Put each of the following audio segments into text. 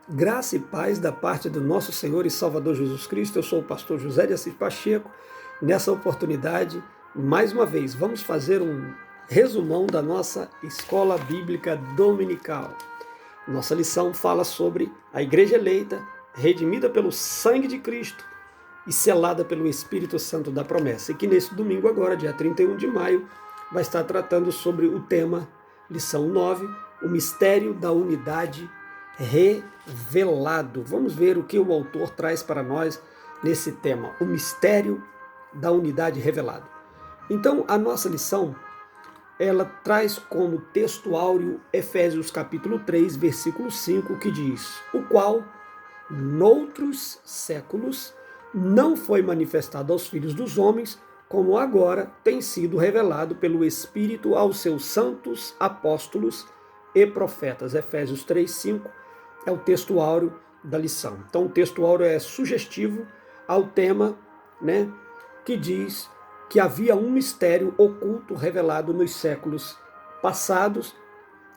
Graça e paz da parte do nosso Senhor e Salvador Jesus Cristo. Eu sou o pastor José de Assis Pacheco. Nessa oportunidade, mais uma vez, vamos fazer um resumão da nossa Escola Bíblica Dominical. Nossa lição fala sobre a Igreja eleita, redimida pelo sangue de Cristo e selada pelo Espírito Santo da promessa. E que nesse domingo agora, dia 31 de maio, vai estar tratando sobre o tema, lição 9, o mistério da unidade revelado. Vamos ver o que o autor traz para nós nesse tema, o mistério da unidade revelado. Então, a nossa lição, ela traz como texto áureo Efésios capítulo 3, versículo 5, que diz: o qual, noutros séculos, não foi manifestado aos filhos dos homens, como agora tem sido revelado pelo Espírito aos seus santos apóstolos e profetas. Efésios 3, 5 é o texto áureo da lição. Então, o texto áureo é sugestivo ao tema, que diz que havia um mistério oculto revelado nos séculos passados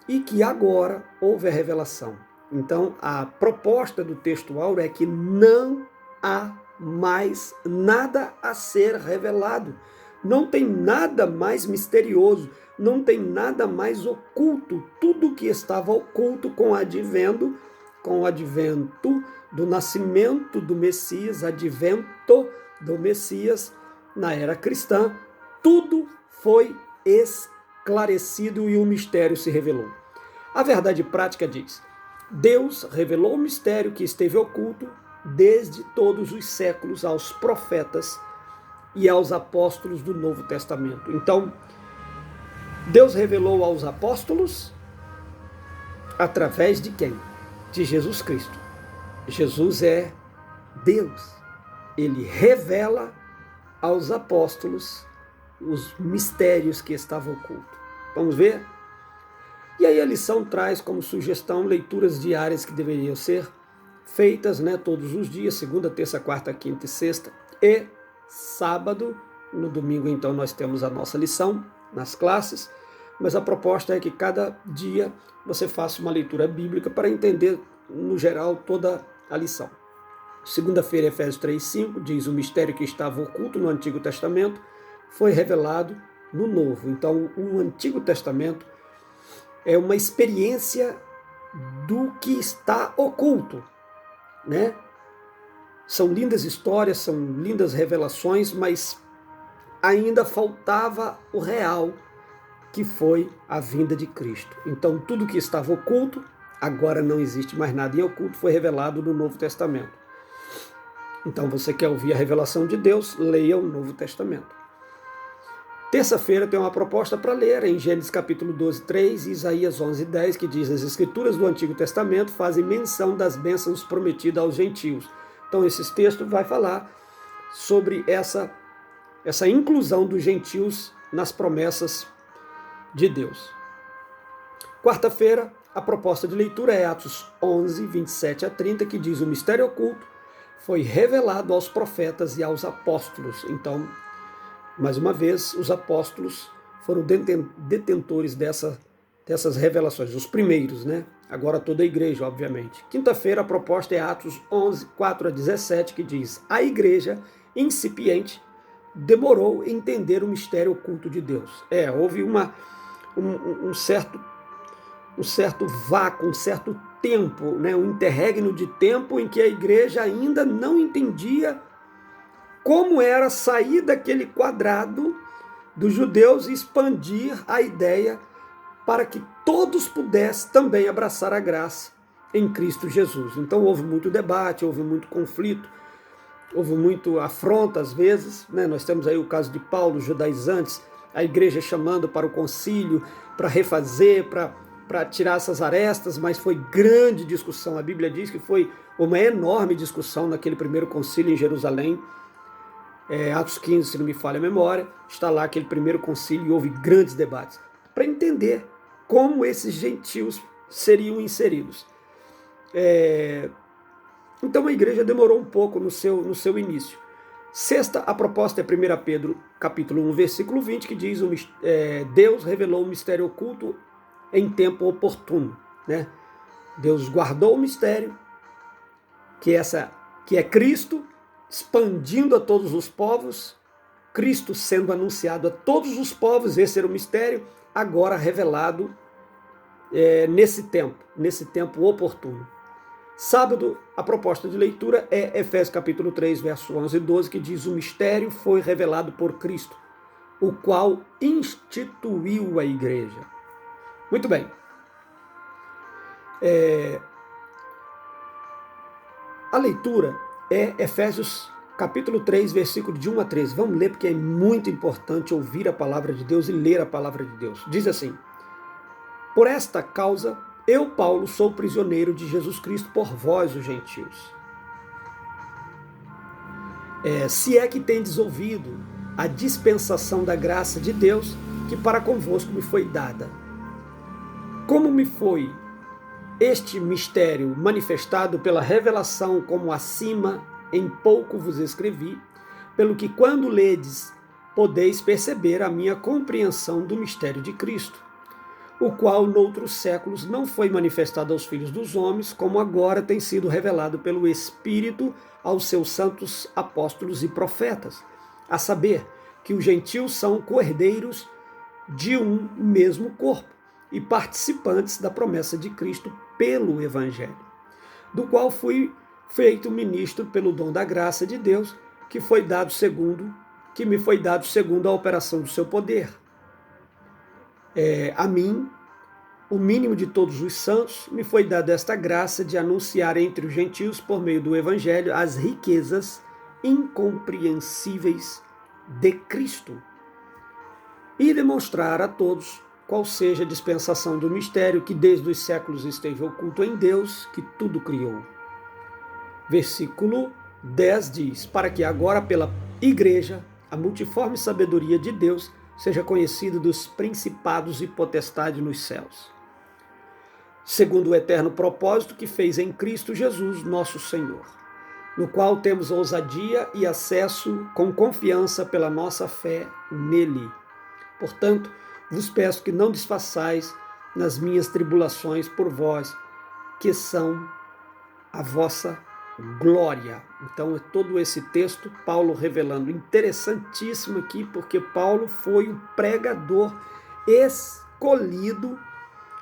e que agora houve a revelação. Então, a proposta do texto áureo é que não há mais nada a ser revelado. Não tem nada mais misterioso, não tem nada mais oculto. Tudo que estava oculto com o advento do nascimento do Messias, advento do Messias na era cristã, tudo foi esclarecido e o mistério se revelou. A verdade prática diz: Deus revelou o mistério que esteve oculto desde todos os séculos aos profetas e aos apóstolos do Novo Testamento. Então, Deus revelou aos apóstolos através de quem? De Jesus Cristo. Jesus é Deus. Ele revela aos apóstolos os mistérios que estavam ocultos. Vamos ver? E aí a lição traz como sugestão leituras diárias que deveriam ser feitas, todos os dias, segunda, terça, quarta, quinta e sexta, e sábado. No domingo, então, nós temos a nossa lição nas classes, mas a proposta é que cada dia você faça uma leitura bíblica para entender, no geral, toda a lição. Segunda-feira, Efésios 3,5, diz: o mistério que estava oculto no Antigo Testamento foi revelado no Novo. Então, o Antigo Testamento é uma experiência do que está oculto, São lindas histórias, são lindas revelações, mas ainda faltava o real, que foi a vinda de Cristo. Então, tudo que estava oculto, agora não existe mais nada em oculto, foi revelado no Novo Testamento. Então, você quer ouvir a revelação de Deus, leia o Novo Testamento. Terça-feira tem uma proposta para ler em Gênesis capítulo 12, 3 e Isaías 11, 10, que diz: as escrituras do Antigo Testamento fazem menção das bênçãos prometidas aos gentios. Então, esses textos vai falar sobre essa inclusão dos gentios nas promessas de Deus. Quarta-feira, a proposta de leitura é Atos 11, 27 a 30, que diz: o mistério oculto foi revelado aos profetas e aos apóstolos. Então, mais uma vez, os apóstolos foram detentores dessas revelações, os primeiros, Agora toda a igreja, obviamente. Quinta-feira, a proposta é Atos 11, 4 a 17, que diz: a igreja incipiente demorou em entender o mistério oculto de Deus. Houve um certo vácuo, um certo tempo, um interregno de tempo em que a igreja ainda não entendia como era sair daquele quadrado dos judeus e expandir a ideia para que todos pudessem também abraçar a graça em Cristo Jesus. Então houve muito debate, houve muito conflito, houve muito afronta às vezes. Nós temos aí o caso de Paulo, judaizantes, a igreja chamando para o concílio, para refazer, para tirar essas arestas, mas foi grande discussão. A Bíblia diz que foi uma enorme discussão naquele primeiro concílio em Jerusalém. Atos 15, se não me falha a memória, está lá aquele primeiro concílio e houve grandes debates para entender como esses gentios seriam inseridos. Então a igreja demorou um pouco no seu início. Sexta, a proposta é 1 Pedro capítulo 1, versículo 20, que diz: Deus revelou o mistério oculto em tempo oportuno. Deus guardou o mistério que é Cristo, expandindo a todos os povos, Cristo sendo anunciado a todos os povos, esse era o mistério, agora revelado nesse tempo oportuno. Sábado, a proposta de leitura é Efésios capítulo 3, verso 11 e 12, que diz: o mistério foi revelado por Cristo, o qual instituiu a igreja. Muito bem. A leitura é Efésios capítulo 3, versículo de 1 a 13. Vamos ler porque é muito importante ouvir a palavra de Deus e ler a palavra de Deus. Diz assim: por esta causa, eu, Paulo, sou prisioneiro de Jesus Cristo por vós, os gentios. Se é que tendes ouvido a dispensação da graça de Deus, que para convosco me foi dada. Como me foi este mistério manifestado pela revelação, como acima em pouco vos escrevi, pelo que quando ledes, podeis perceber a minha compreensão do mistério de Cristo, o qual noutros séculos não foi manifestado aos filhos dos homens, como agora tem sido revelado pelo Espírito aos seus santos apóstolos e profetas, a saber, que os gentios são cordeiros de um mesmo corpo e participantes da promessa de Cristo pelo Evangelho, do qual fui feito ministro pelo dom da graça de Deus, que me foi dado segundo a operação do seu poder. A mim, o mínimo de todos os santos, me foi dada esta graça de anunciar entre os gentios, por meio do Evangelho, as riquezas incompreensíveis de Cristo e demonstrar a todos qual seja a dispensação do mistério que desde os séculos esteja oculto em Deus, que tudo criou. Versículo 10 diz: para que agora pela igreja a multiforme sabedoria de Deus seja conhecida dos principados e potestades nos céus, segundo o eterno propósito que fez em Cristo Jesus, nosso Senhor, no qual temos ousadia e acesso com confiança pela nossa fé nele. Portanto, vos peço que não desfaçais nas minhas tribulações por vós, que são a vossa glória. Então, é todo esse texto, Paulo revelando, interessantíssimo aqui, porque Paulo foi o pregador escolhido,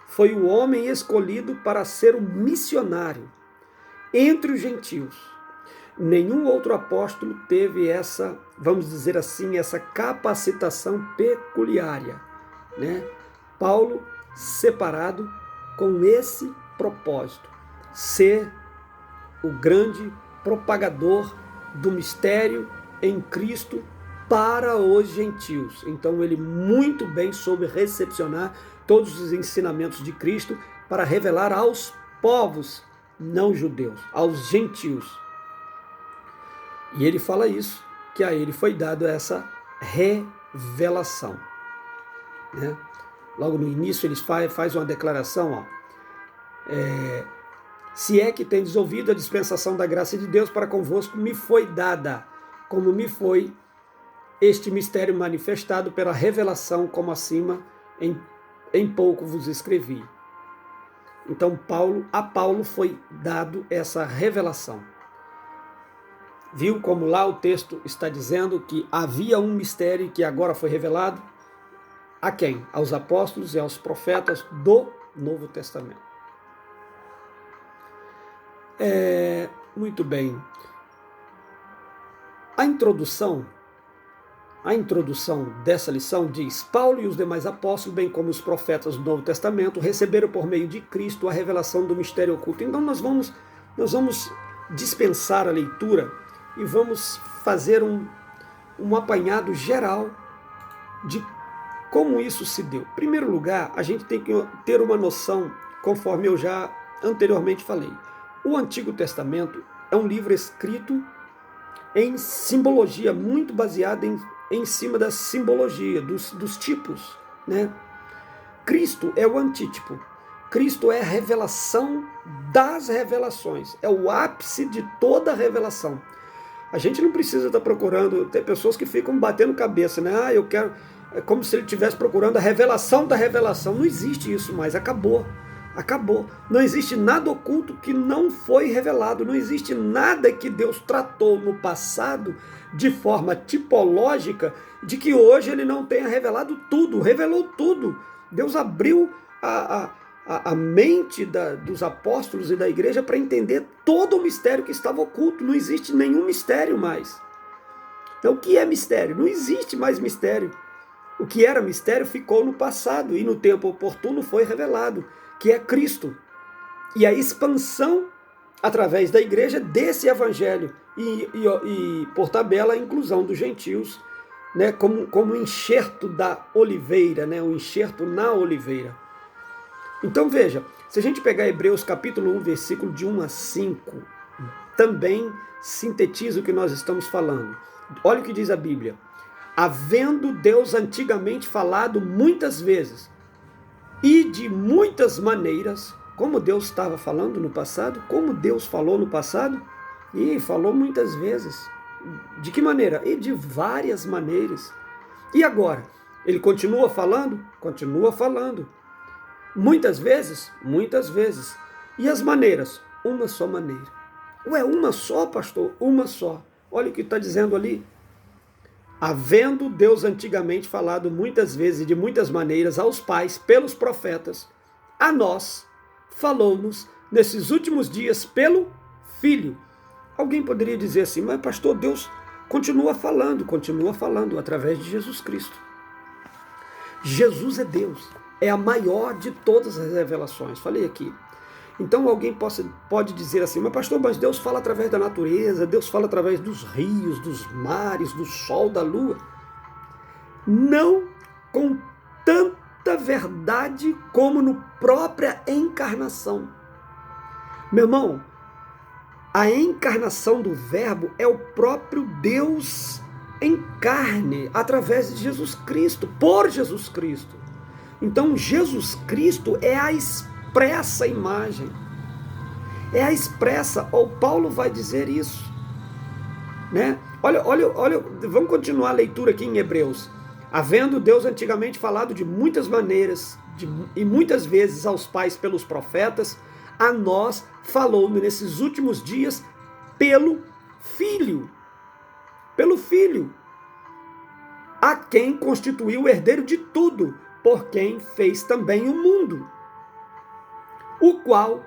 foi o homem escolhido para ser um missionário entre os gentios. Nenhum outro apóstolo teve essa, vamos dizer assim, essa capacitação peculiar, né? Paulo separado com esse propósito, ser o grande propagador do mistério em Cristo para os gentios. Então ele muito bem soube recepcionar todos os ensinamentos de Cristo para revelar aos povos não judeus, aos gentios. E ele fala isso, que a ele foi dado essa revelação, né? Logo no início eles faz uma declaração, se é que tendes ouvido a dispensação da graça de Deus para convosco me foi dada, como me foi este mistério manifestado pela revelação, como acima em pouco vos escrevi. Então a Paulo foi dado essa revelação. Viu como lá o texto está dizendo que havia um mistério que agora foi revelado? A quem? Aos apóstolos e aos profetas do Novo Testamento. Muito bem. A introdução dessa lição diz: Paulo e os demais apóstolos, bem como os profetas do Novo Testamento, receberam por meio de Cristo a revelação do mistério oculto. Então nós vamos dispensar a leitura e vamos fazer um apanhado geral de como isso se deu. Em primeiro lugar, a gente tem que ter uma noção, conforme eu já anteriormente falei. O Antigo Testamento é um livro escrito em simbologia, muito baseado em cima da simbologia, dos tipos, né? Cristo é o antítipo. Cristo é a revelação das revelações. É o ápice de toda a revelação. A gente não precisa estar procurando, tem pessoas que ficam batendo cabeça, né? Eu quero, é como se ele estivesse procurando a revelação da revelação. Não existe isso mais, acabou. Acabou. Não existe nada oculto que não foi revelado. Não existe nada que Deus tratou no passado de forma tipológica de que hoje ele não tenha revelado tudo. Revelou tudo. Deus abriu a mente dos apóstolos e da igreja para entender todo o mistério que estava oculto. Não existe nenhum mistério mais. Então, o que é mistério? Não existe mais mistério. O que era mistério ficou no passado e no tempo oportuno foi revelado, que é Cristo. E a expansão, através da igreja, desse evangelho. E por tabela, a inclusão dos gentios, né, como enxerto da oliveira, né, o enxerto na oliveira. Então veja, se a gente pegar Hebreus capítulo 1, versículo de 1 a 5, também sintetiza o que nós estamos falando. Olha o que diz a Bíblia. Havendo Deus antigamente falado muitas vezes e de muitas maneiras, como Deus estava falando no passado, como Deus falou no passado, e falou muitas vezes. De que maneira? E de várias maneiras. E agora? Ele continua falando? Continua falando. Muitas vezes? Muitas vezes. E as maneiras? Uma só maneira. Ué, uma só, pastor? Uma só. Olha o que está dizendo ali. Havendo Deus antigamente falado muitas vezes e de muitas maneiras aos pais, pelos profetas, a nós falou-nos nesses últimos dias pelo Filho. Alguém poderia dizer assim, mas pastor, Deus continua falando através de Jesus Cristo. Jesus é Deus, é a maior de todas as revelações, falei aqui. Então alguém pode dizer assim, mas Deus fala através da natureza, Deus fala através dos rios, dos mares, do sol, da lua. Não com tanta verdade como no própria encarnação. Meu irmão, a encarnação do Verbo é o próprio Deus em carne, através de Jesus Cristo, por Jesus Cristo. Então Jesus Cristo é a expressa imagem. É a expressa, o Paulo vai dizer isso. Né? Olha, vamos continuar a leitura aqui em Hebreus. Havendo Deus antigamente falado de muitas maneiras e muitas vezes aos pais pelos profetas, a nós falou nesses últimos dias pelo Filho. Pelo Filho. A quem constituiu o herdeiro de tudo, por quem fez também o mundo. O qual,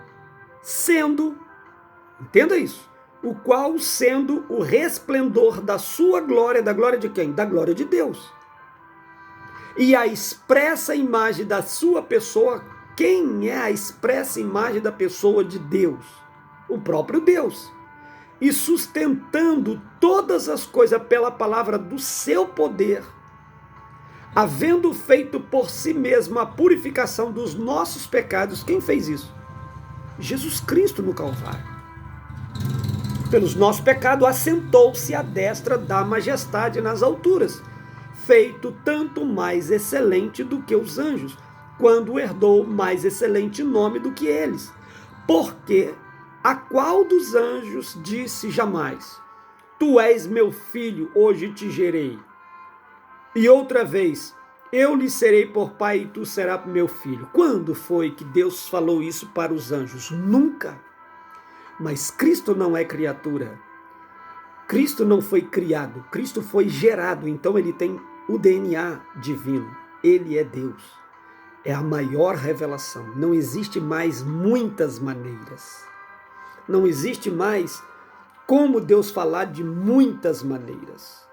entenda isso, o qual sendo o resplendor da sua glória, da glória de quem? Da glória de Deus. E a expressa imagem da sua pessoa, quem é a expressa imagem da pessoa de Deus? O próprio Deus. E sustentando todas as coisas pela palavra do seu poder, havendo feito por si mesmo a purificação dos nossos pecados. Quem fez isso? Jesus Cristo no Calvário. Pelos nossos pecados, assentou-se à destra da majestade nas alturas, feito tanto mais excelente do que os anjos, quando herdou mais excelente nome do que eles. Porque a qual dos anjos disse jamais, tu és meu filho, hoje te gerei. E outra vez, eu lhe serei por pai e tu serás meu filho. Quando foi que Deus falou isso para os anjos? Nunca. Mas Cristo não é criatura. Cristo não foi criado. Cristo foi gerado. Então ele tem o DNA divino. Ele é Deus. É a maior revelação. Não existe mais muitas maneiras. Não existe mais como Deus falar de muitas maneiras.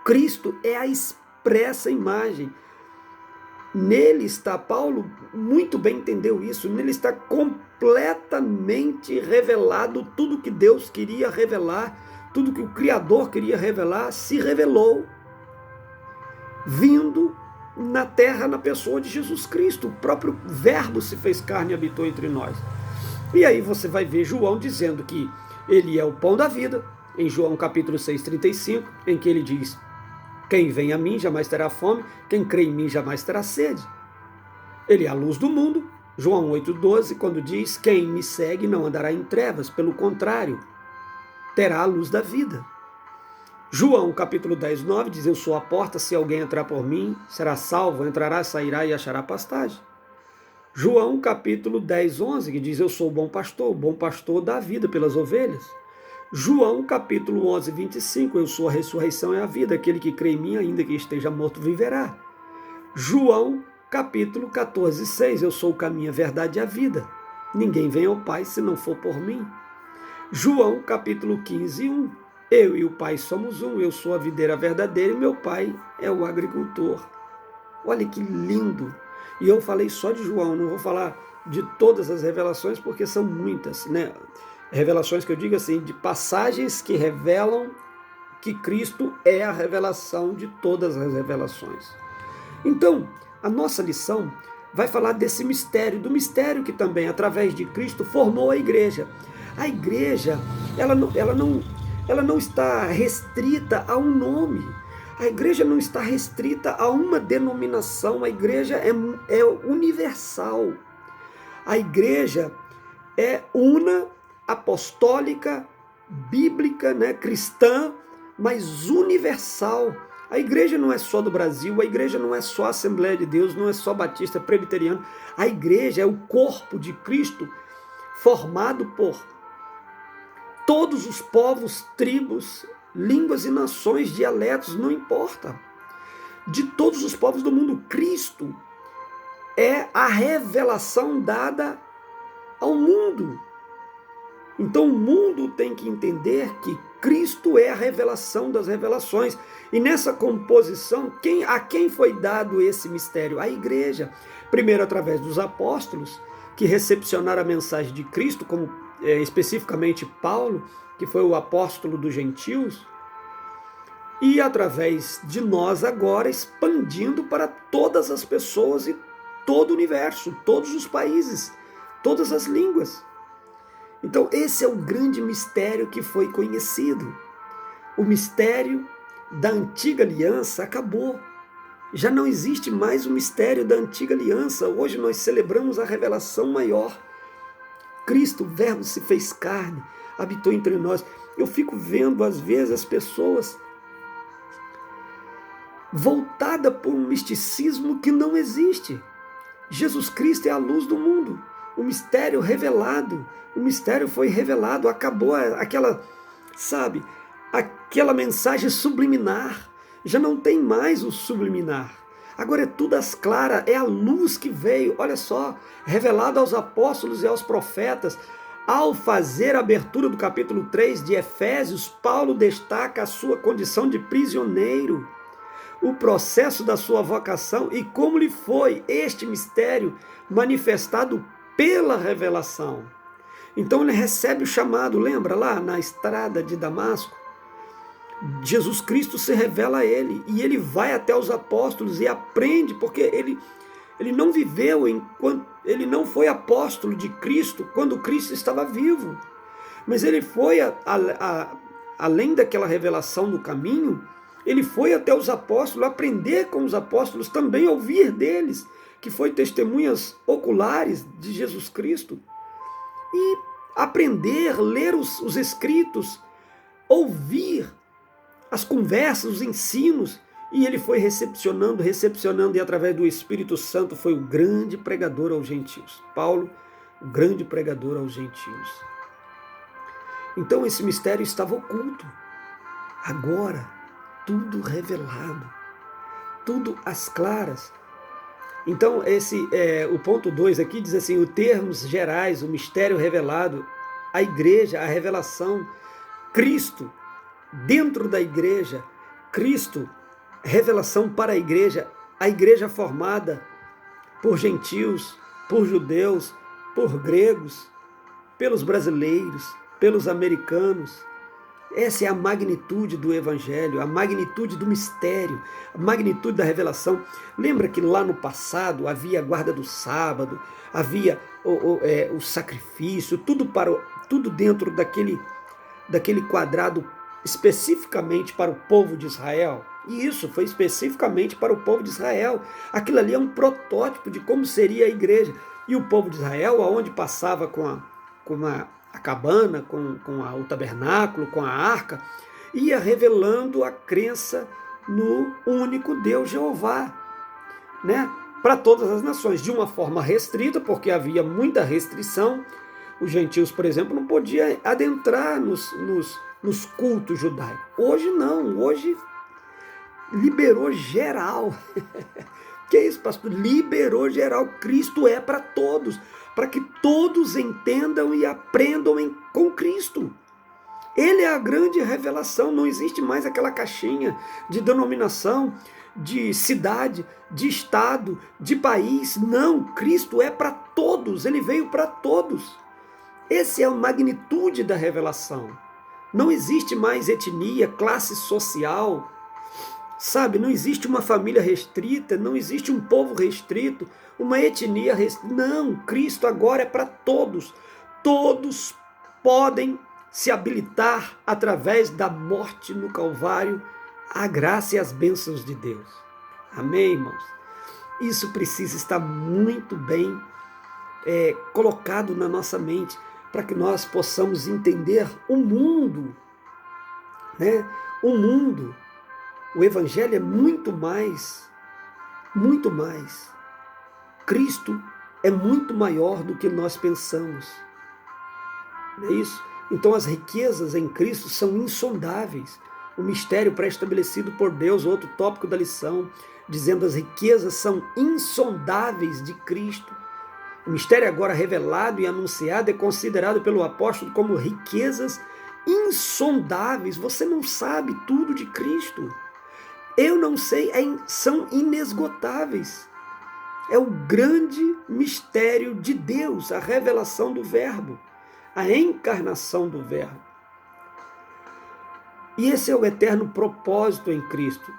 Cristo é a expressa imagem. Nele está, Paulo muito bem entendeu isso, nele está completamente revelado tudo que Deus queria revelar, tudo que o Criador queria revelar, se revelou, vindo na terra na pessoa de Jesus Cristo. O próprio Verbo se fez carne e habitou entre nós. E aí você vai ver João dizendo que ele é o pão da vida, em João capítulo 6,35, em que ele diz, quem vem a mim jamais terá fome, quem crê em mim jamais terá sede. Ele é a luz do mundo, João 8,12, quando diz, quem me segue não andará em trevas, pelo contrário, terá a luz da vida. João capítulo 10,9 diz, eu sou a porta, se alguém entrar por mim, será salvo, entrará, sairá e achará pastagem. João capítulo 10, 11, que diz: eu sou o bom pastor dá a vida pelas ovelhas. João capítulo 11, 25, eu sou a ressurreição e a vida, aquele que crê em mim, ainda que esteja morto, viverá. João capítulo 14, 6, eu sou o caminho, a verdade e a vida. Ninguém vem ao Pai se não for por mim. João capítulo 15, 1, eu e o Pai somos um, eu sou a videira verdadeira e meu Pai é o agricultor. Olha que lindo! E eu falei só de João, não vou falar de todas as revelações, porque são muitas, né? Revelações que eu digo assim, de passagens que revelam que Cristo é a revelação de todas as revelações. Então, a nossa lição vai falar desse mistério, do mistério que também, através de Cristo, formou a igreja. A igreja, ela não está restrita a um nome. A igreja não está restrita a uma denominação. A igreja é universal. A igreja é una, apostólica, bíblica, né, cristã, mas universal. A igreja não é só do Brasil, a igreja não é só a Assembleia de Deus, não é só batista, presbiteriano. A igreja é o corpo de Cristo formado por todos os povos, tribos, línguas e nações, dialetos, não importa. De todos os povos do mundo, Cristo é a revelação dada ao mundo. Então o mundo tem que entender que Cristo é a revelação das revelações. E nessa composição, a quem foi dado esse mistério? A igreja. Primeiro através dos apóstolos, que recepcionaram a mensagem de Cristo, como especificamente Paulo, que foi o apóstolo dos gentios, e através de nós agora, expandindo para todas as pessoas e todo o universo, todos os países, todas as línguas. Então esse é o grande mistério que foi conhecido. O mistério da antiga aliança acabou. Já não existe mais o mistério da antiga aliança. Hoje nós celebramos a revelação maior. Cristo, o Verbo, se fez carne, habitou entre nós. Eu fico vendo às vezes as pessoas voltadas por um misticismo que não existe. Jesus Cristo é a luz do mundo. O mistério revelado, o mistério foi revelado, acabou aquela mensagem subliminar, já não tem mais o subliminar, agora é tudo às claras, é a luz que veio, olha só, revelado aos apóstolos e aos profetas. Ao fazer a abertura do capítulo 3 de Efésios, Paulo destaca a sua condição de prisioneiro, o processo da sua vocação e como lhe foi este mistério manifestado pela revelação. Então ele recebe o chamado, lembra lá na estrada de Damasco? Jesus Cristo se revela a ele e ele vai até os apóstolos e aprende, porque ele não viveu enquanto ele não foi apóstolo de Cristo quando Cristo estava vivo, mas ele foi além daquela revelação no caminho, ele foi até os apóstolos aprender com os apóstolos, também ouvir deles, que foi testemunhas oculares de Jesus Cristo, e aprender, ler os escritos, ouvir as conversas, os ensinos, e ele foi recepcionando, e através do Espírito Santo foi o grande pregador aos gentios. Paulo, o grande pregador aos gentios. Então esse mistério estava oculto. Agora, tudo revelado, tudo às claras. Então o ponto 2 aqui diz assim, os termos gerais, o mistério revelado, a igreja, a revelação, Cristo, dentro da igreja, Cristo, revelação para a igreja formada por gentios, por judeus, por gregos, pelos brasileiros, pelos americanos. Essa é a magnitude do Evangelho, a magnitude do mistério, a magnitude da revelação. Lembra que lá no passado havia a guarda do sábado, havia o sacrifício, tudo dentro daquele quadrado especificamente para o povo de Israel. E isso foi especificamente para o povo de Israel. Aquilo ali é um protótipo de como seria a igreja. E o povo de Israel, aonde passava com a cabana, com o tabernáculo, com a arca, ia revelando a crença no único Deus Jeová, né? para todas as nações, de uma forma restrita, porque havia muita restrição. Os gentios, por exemplo, não podiam adentrar nos cultos judaicos. Hoje não, hoje liberou geral. Que é isso, pastor? Liberou geral. Cristo é para todos, para que todos entendam e aprendam com Cristo. Ele é a grande revelação, não existe mais aquela caixinha de denominação, de cidade, de estado, de país. Não, Cristo é para todos, ele veio para todos. Essa é a magnitude da revelação. Não existe mais etnia, classe social, sabe? Não existe uma família restrita, não existe um povo restrito, uma etnia restrita. Não, Cristo agora é para todos. Todos podem se habilitar através da morte no Calvário à graça e às bênçãos de Deus. Amém, irmãos? Isso precisa estar muito bem colocado na nossa mente, para que nós possamos entender o mundo, né? O mundo, o Evangelho é muito mais. Cristo é muito maior do que nós pensamos. Não é isso? Então as riquezas em Cristo são insondáveis. O mistério pré-estabelecido por Deus, outro tópico da lição, dizendo as riquezas são insondáveis de Cristo. O mistério agora revelado e anunciado é considerado pelo apóstolo como riquezas insondáveis. Você não sabe tudo de Cristo. Eu não sei, são inesgotáveis. É o grande mistério de Deus, a revelação do Verbo, a encarnação do Verbo. E esse é o eterno propósito em Cristo.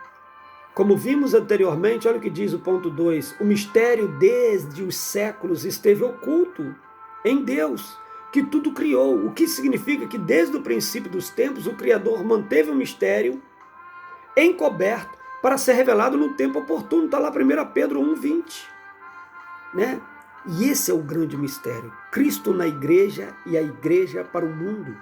Como vimos anteriormente, olha o que diz o ponto 2, o mistério desde os séculos esteve oculto em Deus, que tudo criou, o que significa que desde o princípio dos tempos o Criador manteve o mistério encoberto para ser revelado no tempo oportuno. Está lá 1 Pedro 1,20. Né? E esse é o grande mistério. Cristo na igreja e a igreja para o mundo.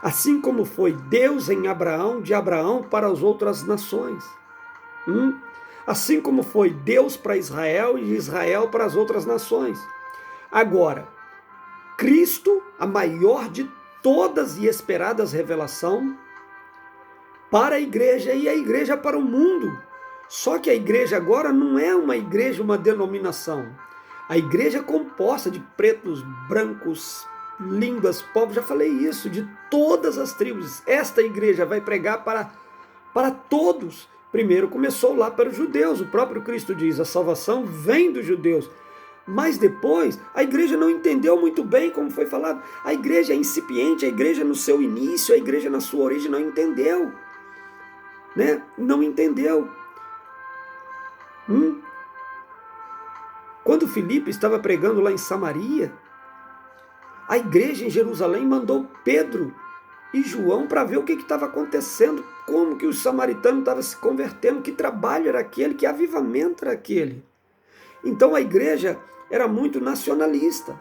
Assim como foi Deus em Abraão, de Abraão para as outras nações. Assim como foi Deus para Israel e Israel para as outras nações. Agora, Cristo, a maior de todas e esperadas revelação, para a igreja e a igreja para o mundo. Só que a igreja agora não é uma igreja, uma denominação. A igreja é composta de pretos, brancos, línguas, povos, já falei isso, de todas as tribos. Esta igreja vai pregar para todos. Primeiro começou lá para os judeus, o próprio Cristo diz, a salvação vem dos judeus. Mas depois, a igreja não entendeu muito bem como foi falado. A igreja é incipiente, a igreja no seu início, a igreja na sua origem não entendeu. Né? Não entendeu. Quando Filipe estava pregando lá em Samaria, a igreja em Jerusalém mandou Pedro e João para ver o que estava acontecendo, como que os samaritanos estavam se convertendo, que trabalho era aquele, que avivamento era aquele. Então a igreja era muito nacionalista,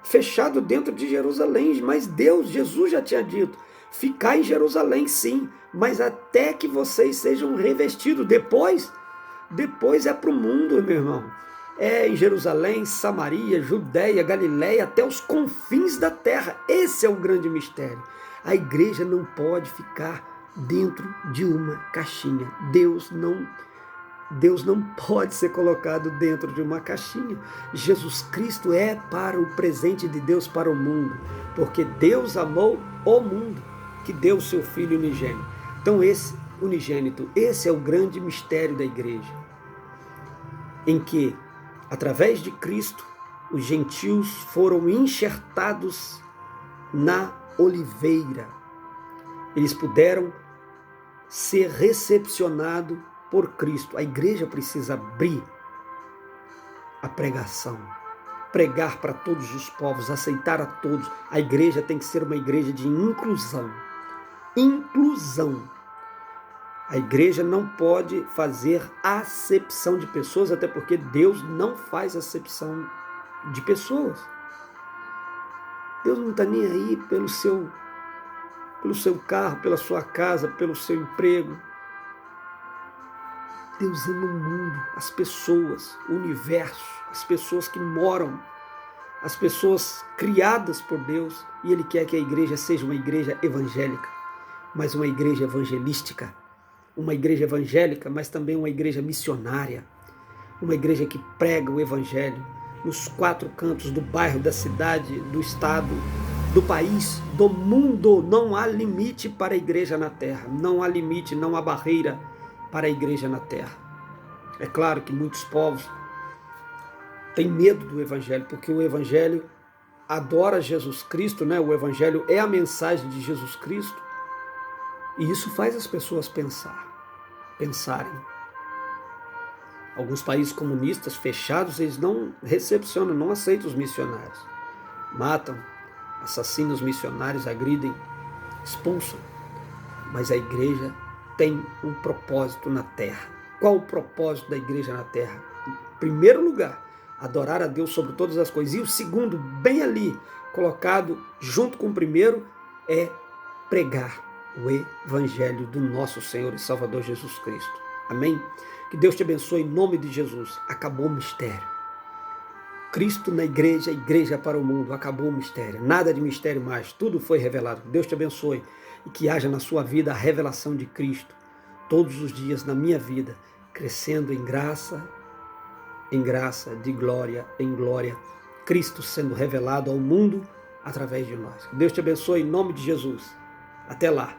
fechado dentro de Jerusalém, mas Jesus já tinha dito, ficar em Jerusalém sim, mas até que vocês sejam revestidos. Depois é para o mundo, meu irmão. É em Jerusalém, Samaria, Judéia, Galiléia, até os confins da terra. Esse é o grande mistério. A igreja não pode ficar dentro de uma caixinha. Deus não pode ser colocado dentro de uma caixinha. Jesus Cristo é para o presente de Deus para o mundo, porque Deus amou o mundo, que deu o seu Filho unigênito. Então esse é o grande mistério da igreja, em que, através de Cristo, os gentios foram enxertados na oliveira. Eles puderam ser recepcionados por Cristo. A igreja precisa abrir a pregação, pregar para todos os povos, aceitar a todos. A igreja tem que ser uma igreja de inclusão. Inclusão. A igreja não pode fazer acepção de pessoas, até porque Deus não faz acepção de pessoas. Deus não está nem aí pelo seu carro, pela sua casa, pelo seu emprego. Deus ama o mundo, as pessoas, o universo, as pessoas que moram, as pessoas criadas por Deus, e Ele quer que a igreja seja uma igreja evangélica, mas uma igreja evangelística, uma igreja evangélica, mas também uma igreja missionária, uma igreja que prega o evangelho nos 4 cantos do bairro, da cidade, do estado, do país, do mundo. Não há limite para a igreja na terra, não há limite, não há barreira para a igreja na terra. É claro que muitos povos têm medo do evangelho, porque o evangelho adora Jesus Cristo, né? O evangelho é a mensagem de Jesus Cristo, e isso faz as pessoas pensarem. Alguns países comunistas fechados, eles não recepcionam, não aceitam os missionários. Matam, assassinam os missionários, agridem, expulsam. Mas a igreja tem um propósito na terra. Qual o propósito da igreja na terra? Em primeiro lugar, adorar a Deus sobre todas as coisas. E o segundo, bem ali, colocado junto com o primeiro, é pregar o evangelho do nosso Senhor e Salvador Jesus Cristo. Amém? Que Deus te abençoe em nome de Jesus. Acabou o mistério. Cristo na igreja, igreja para o mundo. Acabou o mistério. Nada de mistério mais. Tudo foi revelado. Deus te abençoe e que haja na sua vida a revelação de Cristo todos os dias na minha vida, crescendo em graça, de glória em glória. Cristo sendo revelado ao mundo através de nós. Deus te abençoe em nome de Jesus. Até lá.